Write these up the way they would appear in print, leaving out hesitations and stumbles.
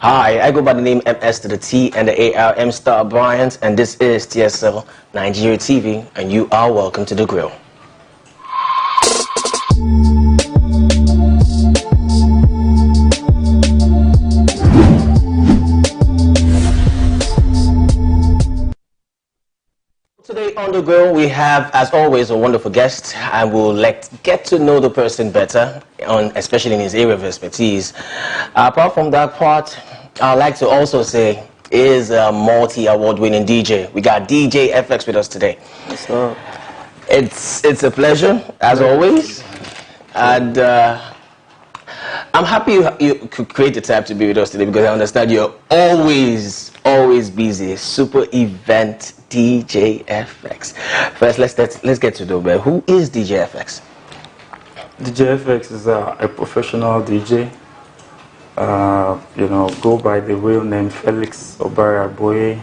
Hi, I go by the name MS to the T and the AR, Mstar Bryant, and this is TSL Nigeria TV, and you are welcome to the grill. Today on the grill, we have, as always, a wonderful guest, and we'll get to know the person better, especially in his area of expertise. Apart from that part, I'd like to also say is a multi-award-winning DJ. We got DJ FX with us today. What's up? It's a pleasure, as always, and I'm happy you could create the time to be with us today because I understand you're always busy. Super event DJ FX. First, let's get to know, man. Who is DJ FX? DJ FX is a professional DJ. Go by the real name Felix Obaraboye.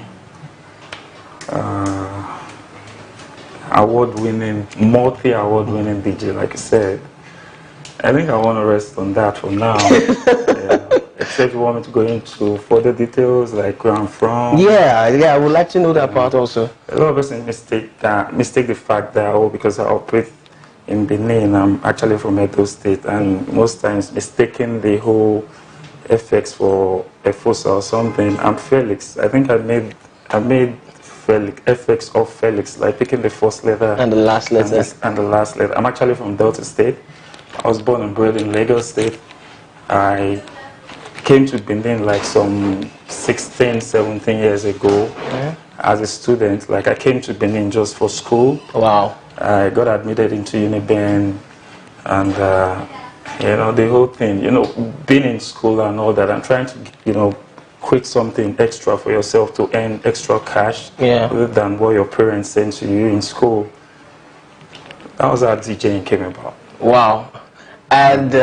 Award-winning, multi-award-winning DJ, like I said. I think I want to rest on that for now. Except you want me to go into further details, like where I'm from. Yeah, I would like to know that part also. A lot of us mistake the fact that, because I operate in Benin, I'm actually from Edo State, and most times mistaking the whole FX for Efosa or something. I'm Felix. I think I made Felix, FX of Felix, like picking the first letter and the last letter. And the last letter. I'm actually from Delta State. I was born and bred in Lagos State. I came to Benin like some 16, 17 years ago as a student. Like I came to Benin just for school. Wow. I got admitted into Uniben and the whole thing, being in school and all that, and trying to, quit something extra for yourself to earn extra cash other than what your parents sent to you in school. That was how DJing came about. Wow. And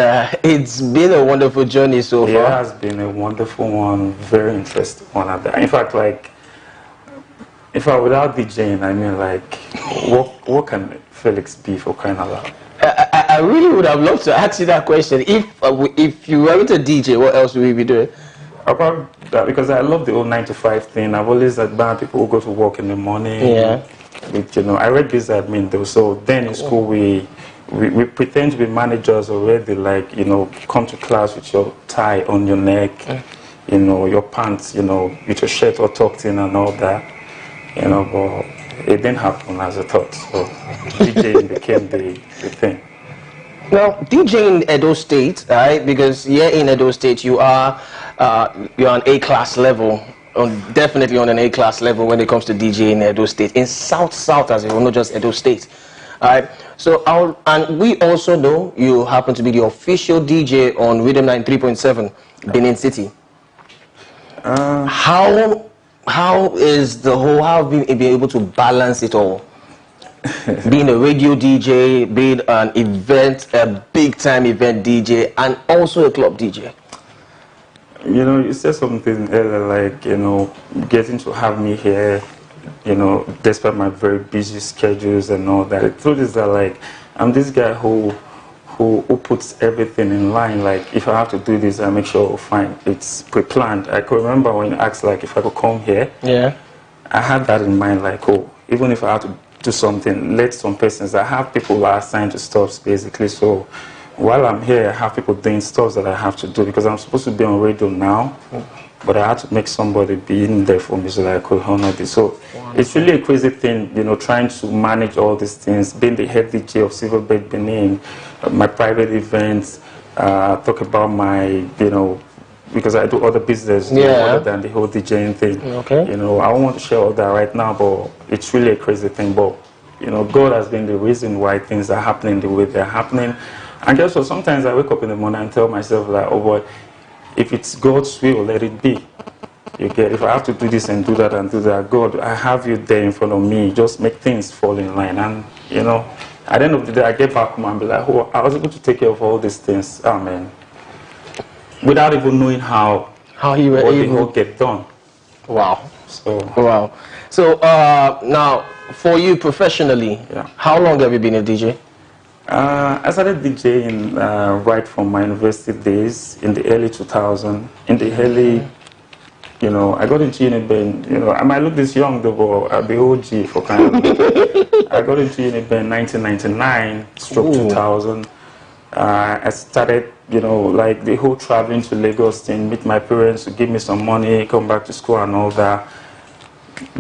it's been a wonderful journey so far. It has been a wonderful one, very interesting one at that. In fact, without DJing, I mean, what can Felix be for crying out loud? I really would have loved to ask you that question. If you were to DJ, what else would you be doing? Apart that, because I love the old 9 to 5 thing. I've always admired people who go to work in the morning. Yeah. I read this admin though, so then in school we pretend to be managers already, come to class with your tie on your neck, your pants, with your shirt all tucked in and all that, but it didn't happen as I thought, so DJing became the thing. Now, DJ in Edo State, right, because here in Edo State you are you're on A-class level, definitely on an A-class level when it comes to DJ in Edo State, in South as well, not just Edo State. Alright, so and we also know you happen to be the official DJ on Rhythm 93.7 Benin City. How is the whole, how have you been able to balance it all? Being a radio DJ, being an event, a big time event DJ, and also a club DJ. You said something earlier, getting to have me here, despite my very busy schedules and all that. The truth is that, I'm this guy who puts everything in line. If I have to do this, I make sure, fine, it's pre-planned. I can remember when you asked, if I could come here. Yeah. I had that in mind, even if I have to do something, let some persons, I have people who are assigned to stuffs, basically. So while I'm here, I have people doing stuff that I have to do because I'm supposed to be on radio now. But I had to make somebody be in there for me so that I could honor this. So it's really a crazy thing, trying to manage all these things, being the head DJ of Silverbird Benin, my private events, talk about my, because I do other business other than the whole DJing thing. Okay. I don't want to share all that right now, but it's really a crazy thing. But, God has been the reason why things are happening the way they're happening. And just so sometimes I wake up in the morning and tell myself, oh boy, if it's God's will, let it be. You get, if I have to do this and do that and do that, God, I have you there in front of me. Just make things fall in line. And, at the end of the day, I get back home and be like, oh, I was able to take care of all these things. Amen. Without even knowing how you were what able to get done. Wow. Wow. So now, for you professionally, how long have you been a DJ? I started DJing right from my university days in the early 2000s, in the early you know, I got into Uniband, you know, I might look this young though, but I'll be OG for kind of. I got into Uniband 1999, stroke 2000. I started, you know, like the whole traveling to Lagos thing, meet my parents to give me some money, come back to school and all that.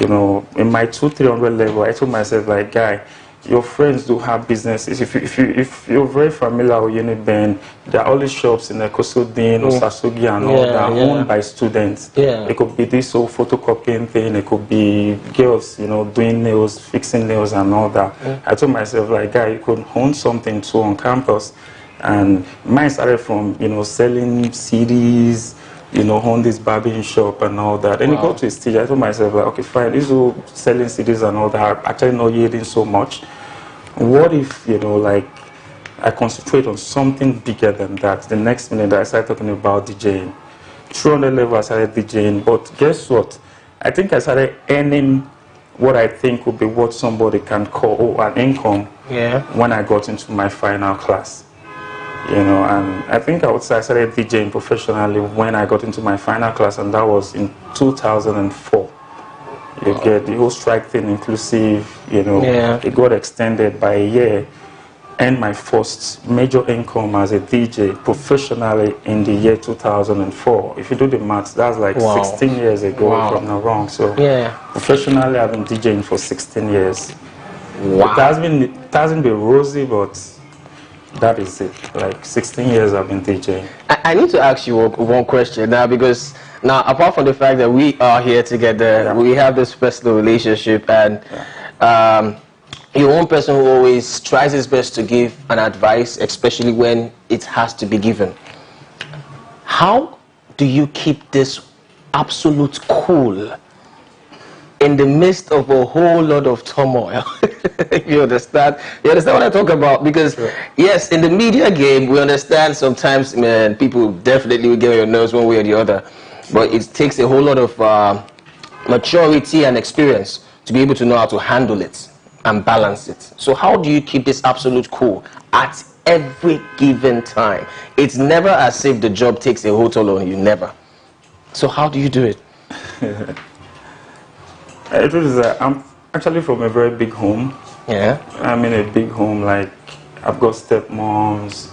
You know, in my 200-300 level, I told myself, like, guy, your friends do have businesses. If you're very familiar with Uniband, there are always shops in the Kosodin or Sasugi and all that, owned by students. It could be this whole photocopying thing. It could be girls, you know, doing nails, fixing nails and all that. I told myself, like, guy, you could own something too on campus. And mine started from, you know, selling CDs, you know, own this barbering shop and all that. And it got to a stage, I told myself, like, okay, fine, this whole selling CDs and all that, I'm actually not yielding so much. What if, you know, like, I concentrate on something bigger than that? The next minute I started talking about DJing. 300 level I started DJing, but guess what? I think I started earning what I think would be what somebody can call an income when I got into my final class. You know, and I think I would say I started DJing professionally when I got into my final class, and that was in 2004. You get the whole strike thing inclusive, you know, it got extended by a year, and my first major income as a DJ professionally in the year 2004. If you do the maths, that's like 16 years ago, if I'm not wrong. So professionally, I've been DJing for 16 years. It hasn't been rosy, but that is it. Like 16 years I've been DJing. I need to ask you one question now, because now, apart from the fact that we are here together, we have this personal relationship, and you're one person who always tries his best to give an advice, especially when it has to be given. How do you keep this absolute cool in the midst of a whole lot of turmoil? You understand? You understand what I talk about? Because yes, in the media game, we understand sometimes, man, people definitely will get on your nerves one way or the other. But it takes a whole lot of maturity and experience to be able to know how to handle it and balance it. So how do you keep this absolute cool at every given time? It's never as if the job takes a whole toll on you, never. So how do you do it? The truth is that I'm actually from a very big home. I'm in a big home, like I've got stepmoms,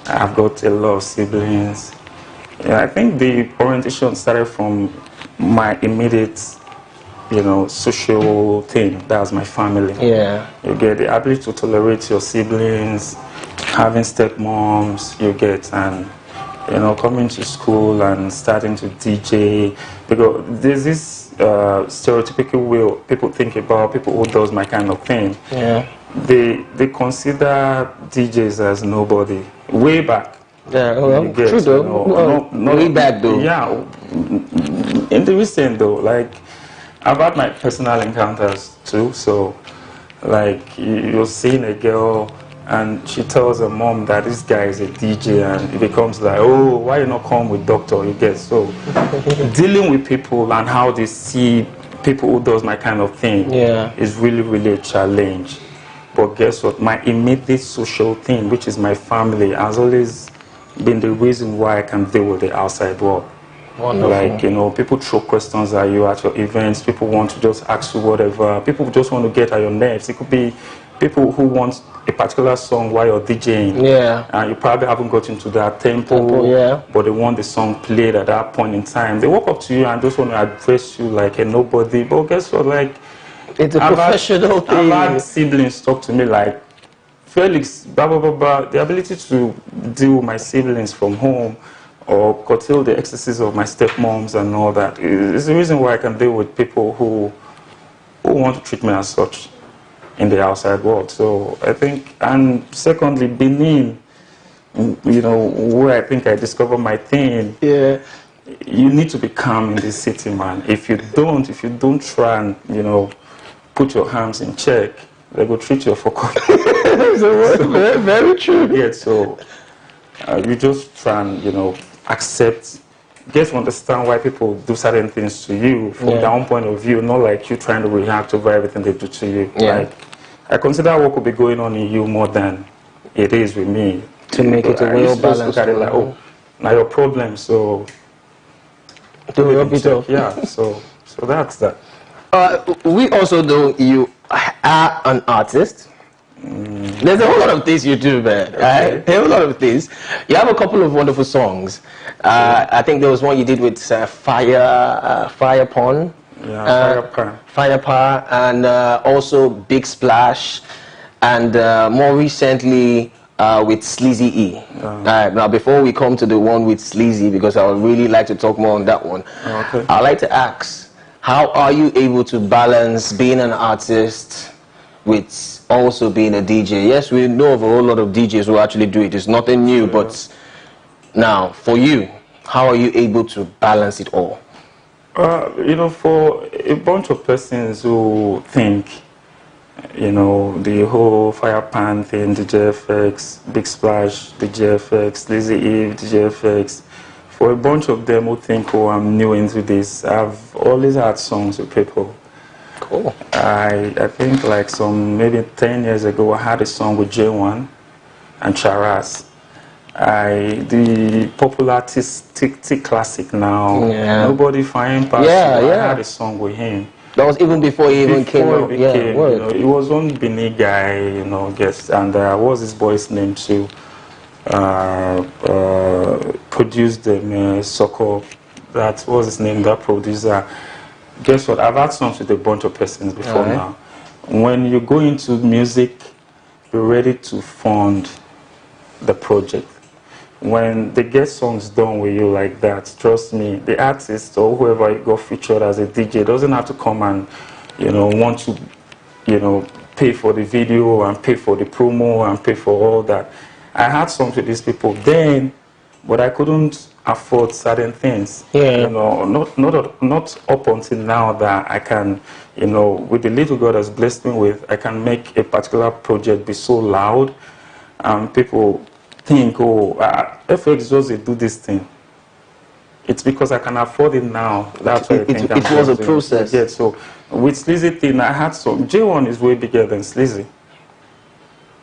I've got a lot of siblings. I think the orientation started from my immediate, you know, social thing. That's my family. You get the ability to tolerate your siblings, having stepmoms, you get, and you know, coming to school and starting to DJ, because there's this stereotypical way people think about people who does my kind of thing. They consider DJs as nobody way back. Well, get, true though. You know, way back though. In the recent though, like I've had my personal encounters too. So like you're seeing a girl and she tells her mom that this guy is a DJ, and it becomes like, oh, why you not come with doctor? You get, so dealing with people and how they see people who does my kind of thing is really, really a challenge. But guess what? My immediate social thing, which is my family, has always been the reason why I can deal with the outside world. Wonderful. Like, you know, people throw questions at you at your events. People want to just ask you whatever. People just want to get at your nerves. It could be people who want a particular song while you're DJing. And you probably haven't got into that tempo, but they want the song played at that point in time. They walk up to you and just want to address you like a nobody. But guess what? Like, it's a professional thing. I've had siblings talk to me like, Felix, blah, blah, blah, blah. The ability to deal with my siblings from home or curtail the excesses of my stepmoms and all that is the reason why I can deal with people who want to treat me as such in the outside world. So I think, and secondly, Benin, you know, where I think I discovered my thing. You need to be calm in this city, man. If you don't try and, you know, put your hands in check, they go treat you for very true. So you just try and, you know, accept, get to understand why people do certain things to you from their own point of view, not like you trying to react over everything they do to you. Like, I consider what could be going on in you more than it is with me. To make it a real balance. Look at it like, oh, now your problem, so To help it up. Yeah, so that's that. We also know you are an artist. There's a whole lot of things you do, man. Right? There are a lot of things. You have a couple of wonderful songs. I think there was one you did with Fire Pond. Yeah, Fire Power, and also Big Splash, and more recently with Sleazy E. Now, before we come to the one with Sleazy, because I would really like to talk more on that one, I'd like to ask, how are you able to balance being an artist with also being a DJ? Yes, we know of a whole lot of DJs who actually do it. It's nothing new, but now, for you, how are you able to balance it all? For a bunch of persons who think, the whole Fire Pan thing, DJFX, Big Splash, DJFX, Lazy Eve, DJFX, for a bunch of them who think, oh, I'm new into this, I've always had songs with people. Cool. I think like maybe 10 years ago, I had a song with J1 and Charas. The popular Tick classic now. Yeah. Nobody find past. Yeah, I had a song with him. That was even before he even came out. He was one Benin guy, and what was his boy's name too? Produced them, Soko. That was his name. That producer. Guess what? I've had songs with a bunch of persons before now. When you go into music, you're ready to fund the project. When they get songs done with you like that, trust me, the artist or whoever got featured as a DJ doesn't have to come and, want to, pay for the video and pay for the promo and pay for all that. I had songs with these people then, but I couldn't afford certain things. Yeah. Not up until now that I can, with the little God has blessed me with, I can make a particular project be so loud, people think, oh, FX just do this thing. It's because I can afford it now. That's why I think it was a process. Yeah, so with Sleazy thing, I had some. J1 is way bigger than Sleazy.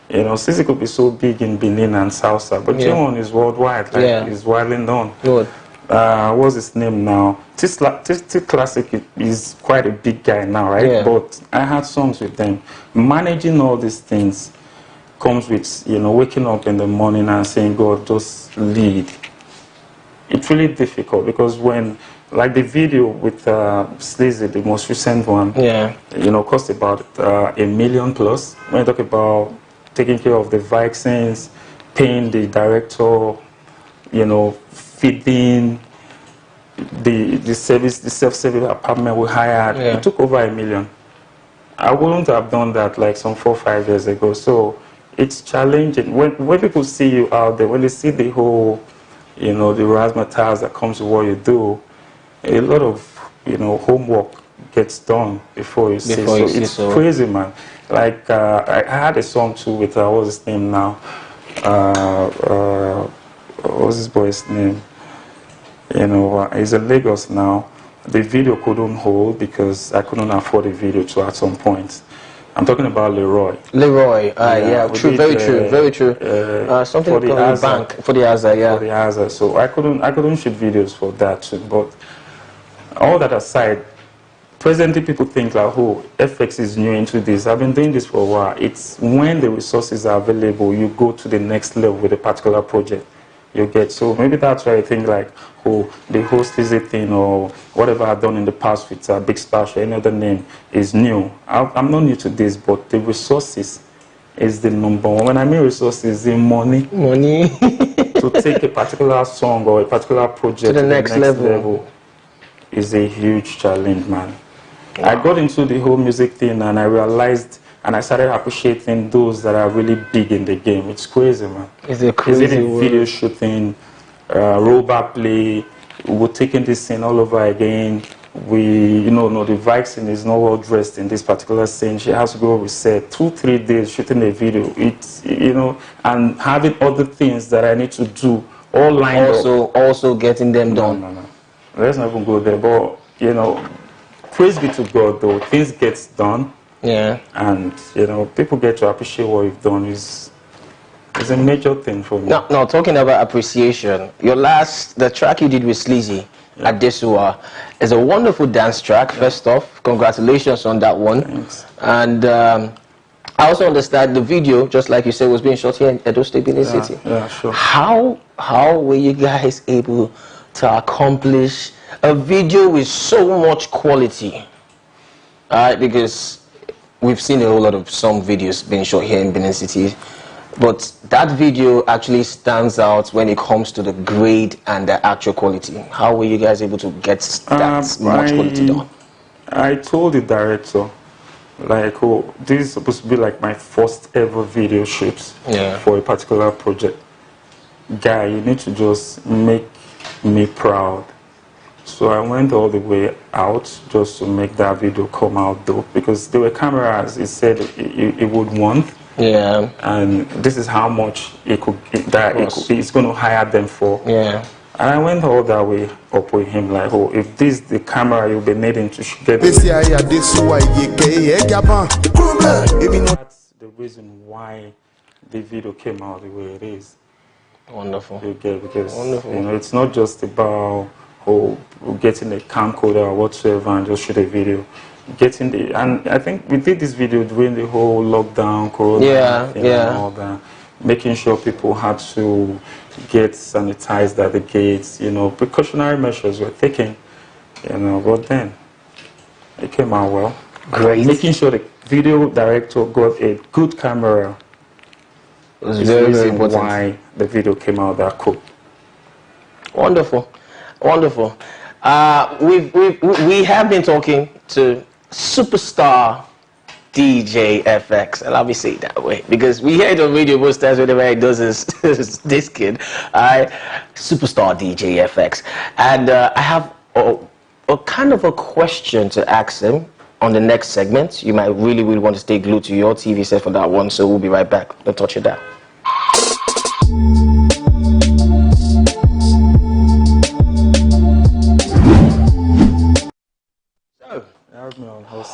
Sleazy could be so big in Benin and Salsa, but J1 is worldwide. He's widely known. Good. What's his name now? Tick Classic is quite a big guy now, right? Yeah. But I had songs with them. Managing all these things comes with, waking up in the morning and saying, God, just lead. It's really difficult because when, like the video with Sleazy, the most recent one, cost about $1 million plus. When you talk about taking care of the vaccines, paying the director, feeding the self-service apartment we hired, it took over $1 million. I wouldn't have done that like some 4 or 5 years ago. So it's challenging. When people see you out there, when they see the whole, the razzmatazz that comes with what you do, a lot of, homework gets done before you see. So it's crazy, man. Like, I had a song too with, what's his name now? What's his boy's name? He's in Lagos now. The video couldn't hold because I couldn't afford a video to at some point. I'm talking about Leroy. True, very true. Something for the bank, for the Azza, For the Azza. So I couldn't shoot videos for that too. But all that aside, presently people think like, oh, FX is new into this. I've been doing this for a while. It's when the resources are available, you go to the next level with a particular project. You get, so maybe that's why I think like, oh, the whole Sleazy thing or whatever I've done in the past with Big Splash or any other name is new. I'm not new to this, but the resources is the number one. When I mean resources, the money to take a particular song or a particular project to the next level is a huge challenge, man. Wow. I got into the whole music thing and I realized and I started appreciating those that are really big in the game. It's crazy, man. It's a crazy video shooting, robot play. We're taking this scene all over again. The vaccine is not well dressed in this particular scene. She has to go reset 2-3 days shooting a video. It's, and having other things that I need to do all lined up. Also getting them done. No. Let's not even go there. But, praise be to God, though. Things get done. Yeah. And, people get to appreciate what you've done is a major thing for me. Now, talking about appreciation, the track you did with Sleazy, Adesua. It's a wonderful dance track. First off, congratulations on that one. Thanks. And I also understand the video, just like you said, was being shot here in Edo State, Benin City. Yeah, sure. How were you guys able to accomplish a video with so much quality? Because we've seen a whole lot of some videos being shot here in Benin City, but that video actually stands out when it comes to the grade and the actual quality. How were you guys able to get that much quality done? I told the director, like, oh, this is supposed to be like my first ever video shoot for a particular project. Guy, you need to just make me proud. So I went all the way out just to make that video come out dope, because there were cameras he said it would want. Yeah. And this is how much he's going to hire them for. Yeah. And I went all that way up with him, like, oh, if this is the camera you'll be needing to get this. That's the reason why the video came out the way it is. Wonderful. Because you know, it's not just about getting a camcorder or whatsoever and just shoot a video. And I think we did this video during the whole lockdown, corona, and all that, making sure people had to get sanitized at the gates. You know, precautionary measures were taken. You know, but then it came out well. Great. Making sure the video director got a good camera was very, very important. Why the video came out that cool. Wonderful, wonderful. We have been talking to superstar DJ FX, and let me say it that way, because we hear it on radio most times whenever he does this kid, superstar DJ FX, and I have a kind of a question to ask him on the next segment. You might really want to stay glued to your TV set for that one, so we'll be right back. Don't touch it down.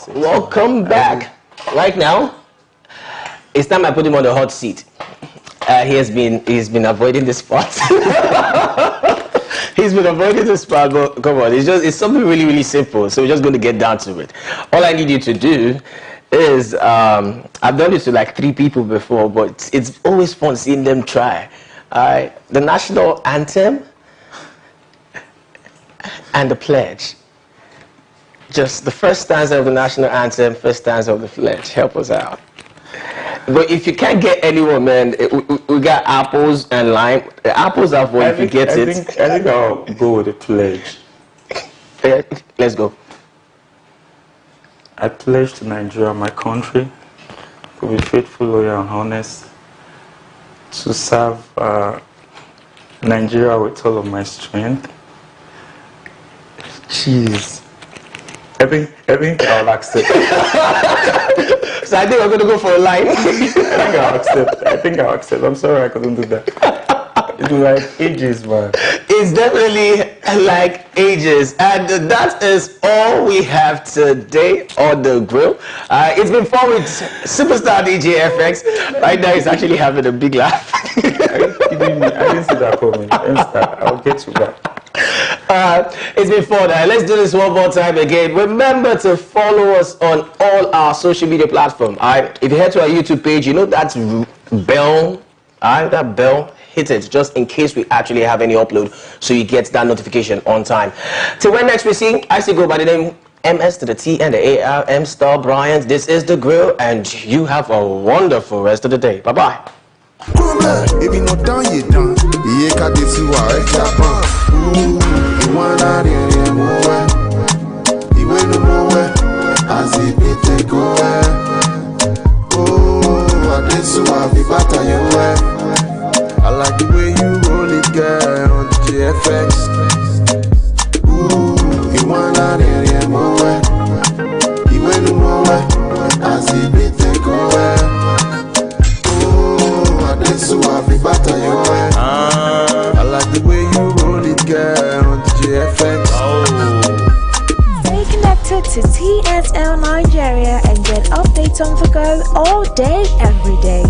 Welcome back. Right now, it's time I put him on the hot seat. He's been avoiding this spot. He's been avoiding this spot, but come on, it's something really simple. So we're just going to get down to it. All I need you to do is, I've done this to like 3 people before, but it's always fun seeing them try. The national anthem and the pledge. Just the first stanza of the national anthem, first stanza of the pledge. Help us out. But if you can't get anyone, man, we got apples and lime. The apples are for if you get it. I think I'll go with the pledge. Let's go. I pledge to Nigeria, my country, to be faithful, loyal, and honest, to serve Nigeria with all of my strength. Jeez. I think I'll accept. So I think we're going to go for a line. I think I'll accept. I'm sorry I couldn't do that. It's like ages, man. It's definitely like ages. And that is all we have today on the grill. It's been fun with superstar DJ FX. Right now he's actually having a big laugh. I didn't see that coming. I'll get to that. It's been fun. Let's do this one more time again. Remember to follow us on all our social media platforms. If you head to our YouTube page, you know that bell. That bell, hit it just in case we actually have any upload, so you get that notification on time. Till when next we see, I still go by the name MS to the T and the AR, Mstar Bryant. This is The Grill, and you have a wonderful rest of the day. Bye bye. I like the way you roll it, girl, on the GFX. Ooh, you wanna hear more? You went more as if it take away. Oh, I did so happy, but I like the way you roll it, girl, on the GFX. Stay connected to TSL Nigeria and get updates on the go all day, every day.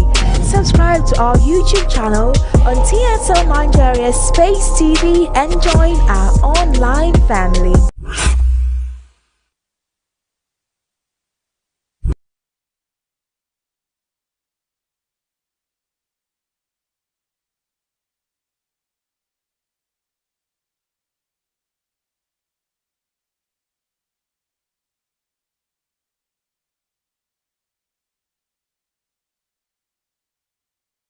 subscribe to our YouTube channel on TSL Nigeria Space TV and join our online family.